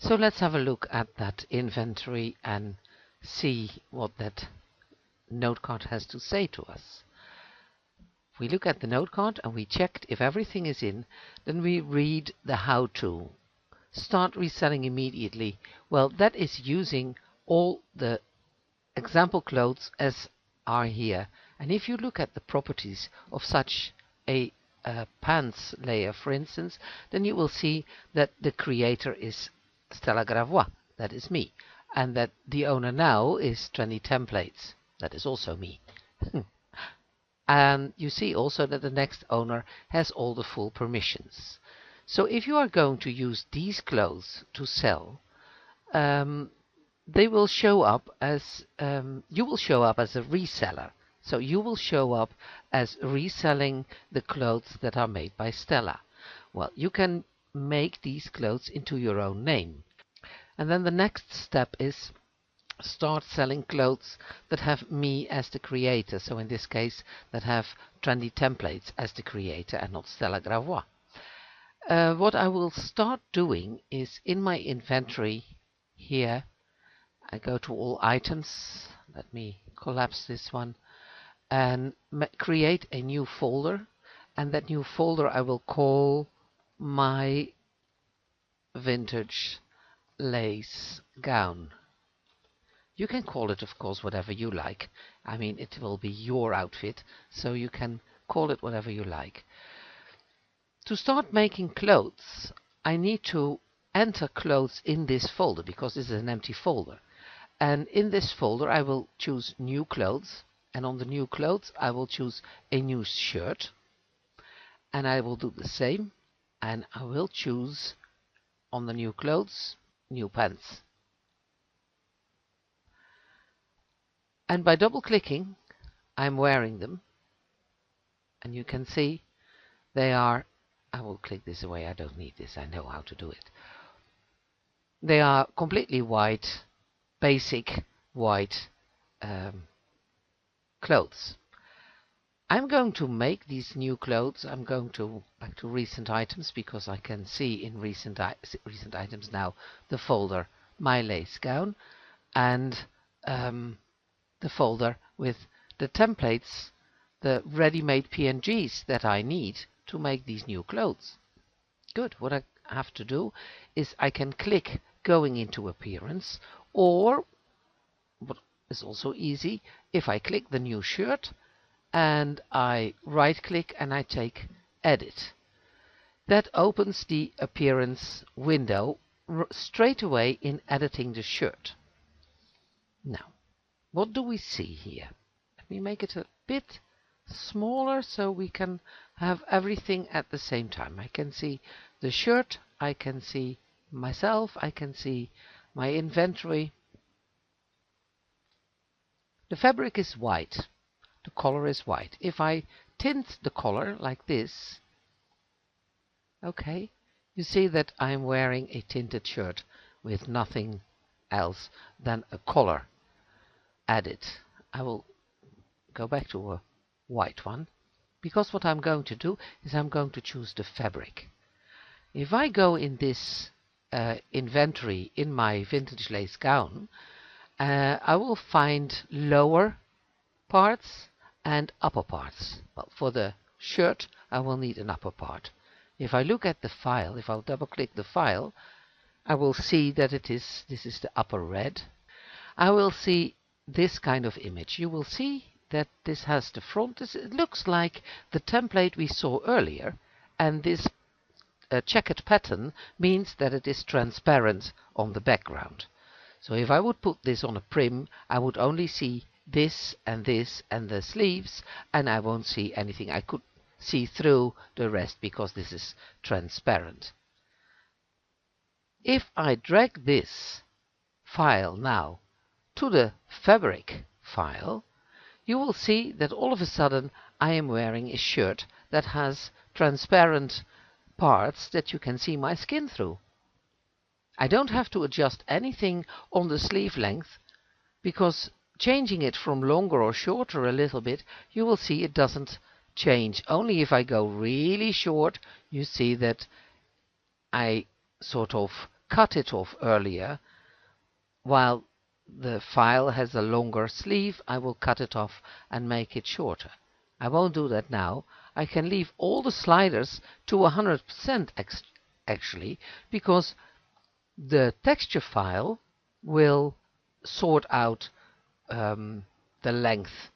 So let's have a look at that inventory and see what that note card has to say to us. If we look at the note card and we checked if everything is in, then we read the how-to. Start reselling immediately. Well, that is using all the example clothes as are here. And if you look at the properties of such a pants layer, for instance, then you will see that the creator is Stella Gravois, that is me, and that the owner now is Trendy Templates, that is also me. And you see also that the next owner has all the full permissions. So if you are going to use these clothes to sell, they will show up as you will show up as a reseller. So you will show up as reselling the clothes that are made by Stella. Well, you can make these clothes into your own name. And then the next step is start selling clothes that have me as the creator. So in this case, that have Trendy Templates as the creator and not Stella Gravois. What I will start doing is in my inventory here, I go to all items. Let me collapse this one and create a new folder. And that new folder I will call my vintage lace gown. You can call it, of course, whatever you like. I mean, it will be your outfit, so you can call it whatever you like. To start making clothes, I need to enter clothes in this folder, because this is an empty folder. And in this folder, I will choose new clothes. And on the new clothes, I will choose a new shirt. And I will do the same. And I will choose on the new clothes, new pants. And by double clicking, I'm wearing them. And you can see they are, I will click this away, I don't need this, I know how to do it. They are completely white, basic white clothes. I'm going to make these new clothes. I'm going to back to recent items, because I can see in recent items now the folder My Lace Gown and the folder with the templates, the ready-made PNGs that I need to make these new clothes. Good. What I have to do is I can click going into appearance, or what is also easy, if I click the new shirt and I right click and I take edit. That opens the appearance window straight away in editing the shirt. Now, what do we see here? Let me make it a bit smaller so we can have everything at the same time. I can see the shirt, I can see myself, I can see my inventory. The fabric is white, the color is white. If I tint the color like this, okay, you see that I'm wearing a tinted shirt with nothing else than a color added. I will go back to a white one, because what I'm going to do is I'm going to choose the fabric. If I go in this inventory in my vintage lace gown, I will find lower parts and upper parts. Well, for the shirt I will need an upper part. If I look at the file, if I'll double click the file, I will see that this is the upper red. I will see this kind of image. You will see that this has the front. It looks like the template we saw earlier, and this checkered pattern means that it is transparent on the background. So if I would put this on a prim, I would only see this and the sleeves, and I won't see anything. I could see through the rest because this is transparent. If I drag this file now to the fabric file, you will see that all of a sudden I am wearing a shirt that has transparent parts that you can see my skin through. I don't have to adjust anything on the sleeve length, because changing it from longer or shorter a little bit, you will see it doesn't change. Only if I go really short, you see that I sort of cut it off earlier, while the file has a longer sleeve, I will cut it off and make it shorter. I won't do that now. I can leave all the sliders to 100% actually, because the texture file will sort out the length.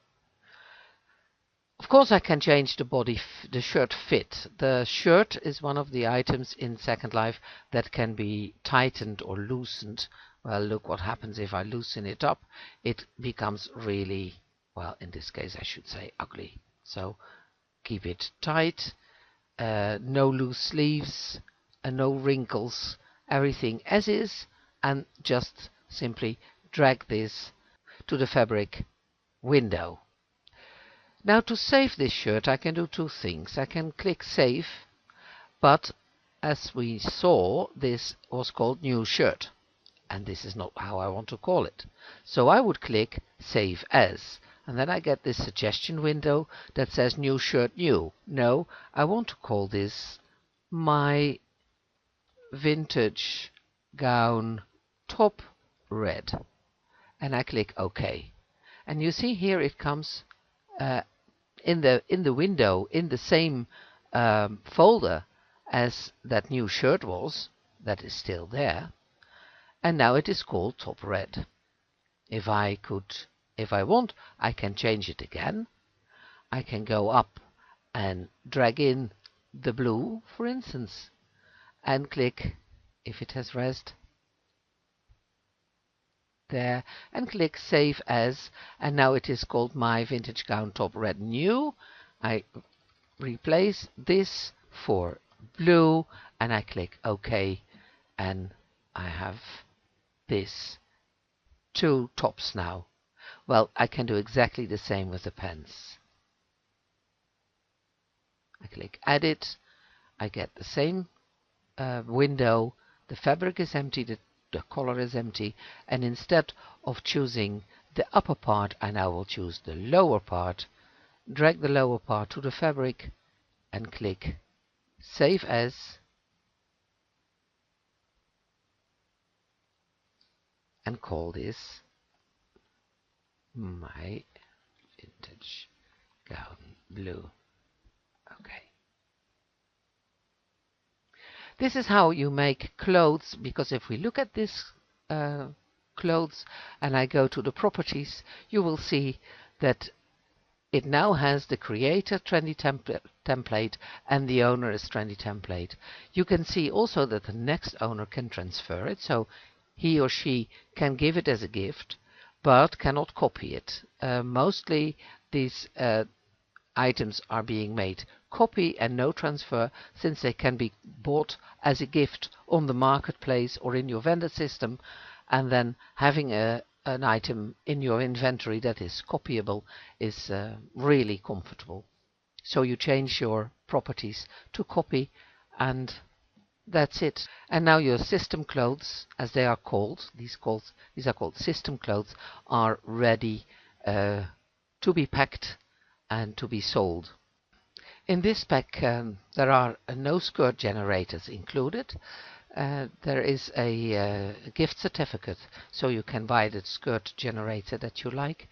Of course, I can change the shirt fit. The shirt is one of the items in Second Life that can be tightened or loosened. Well, look what happens if I loosen it up. It becomes really, well, in this case I should say ugly. So keep it tight, no loose sleeves, no wrinkles, everything as is, and just simply drag this to the fabric window. Now, to save this shirt, I can do two things. I can click Save, but as we saw, this was called New Shirt, and this is not how I want to call it. So I would click Save As, and then I get this suggestion window that says New Shirt New. No, I want to call this My Vintage Gown Top Red, and I click OK. And you see here it comes in the window in the same folder as that new shirt was. That is still there, and now it is called Top Red. If I want, I can change it again. I can go up and drag in the blue, for instance, and click, if it has rest, there, and click Save As, and now it is called My Vintage Gown Top Red New. I replace this for blue, and I click OK, and I have this two tops now. Well, I can do exactly the same with the pants. I click Edit, I get the same window, the fabric is empty, the collar is empty, and instead of choosing the upper part, I now will choose the lower part, drag the lower part to the fabric, and click Save As, and call this My Vintage Gown Blue. Okay. This is how you make clothes, because if we look at this clothes and I go to the properties, you will see that it now has the creator trendy template and the owner is trendy template. You can see also that the next owner can transfer it, so he or she can give it as a gift but cannot copy it. Mostly these items are being made copy and no transfer, since they can be bought as a gift on the marketplace or in your vendor system, and then having an item in your inventory that is copyable is really comfortable. So you change your properties to copy, and that's it. And now your system clothes, as they are called, these are called system clothes, are ready to be packed and to be sold. In this pack there are no skirt generators included. There is a gift certificate, so you can buy the skirt generator that you like.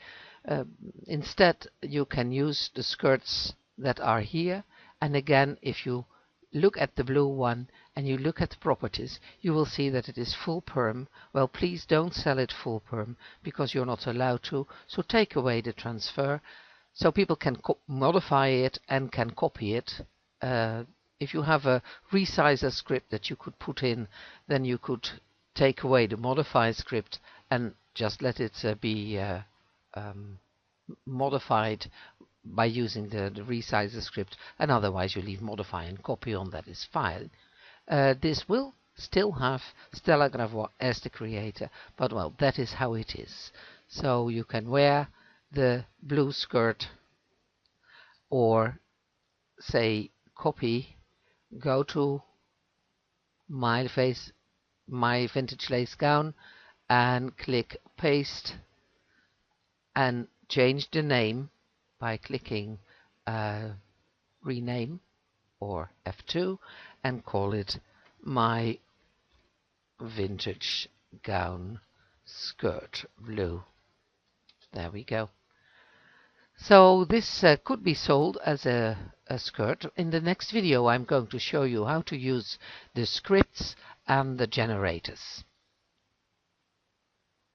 Instead, you can use the skirts that are here, and again, if you look at the blue one and you look at the properties, you will see that it is full perm. Well, please don't sell it full perm, because you're not allowed to, so take away the transfer, so people can modify it and can copy it. If you have a resizer script that you could put in, then you could take away the modify script and just let it be modified by using the resizer script, and otherwise you leave modify and copy on, that is fine. This will still have Stella Gravois as the creator, but well, that is how it is. So you can wear the blue skirt, or say copy, go to my vintage lace gown and click paste and change the name by clicking rename or F2 and call it my vintage gown skirt blue. There we go. So this could be sold as a skirt. In the next video I'm going to show you how to use the scripts and the generators.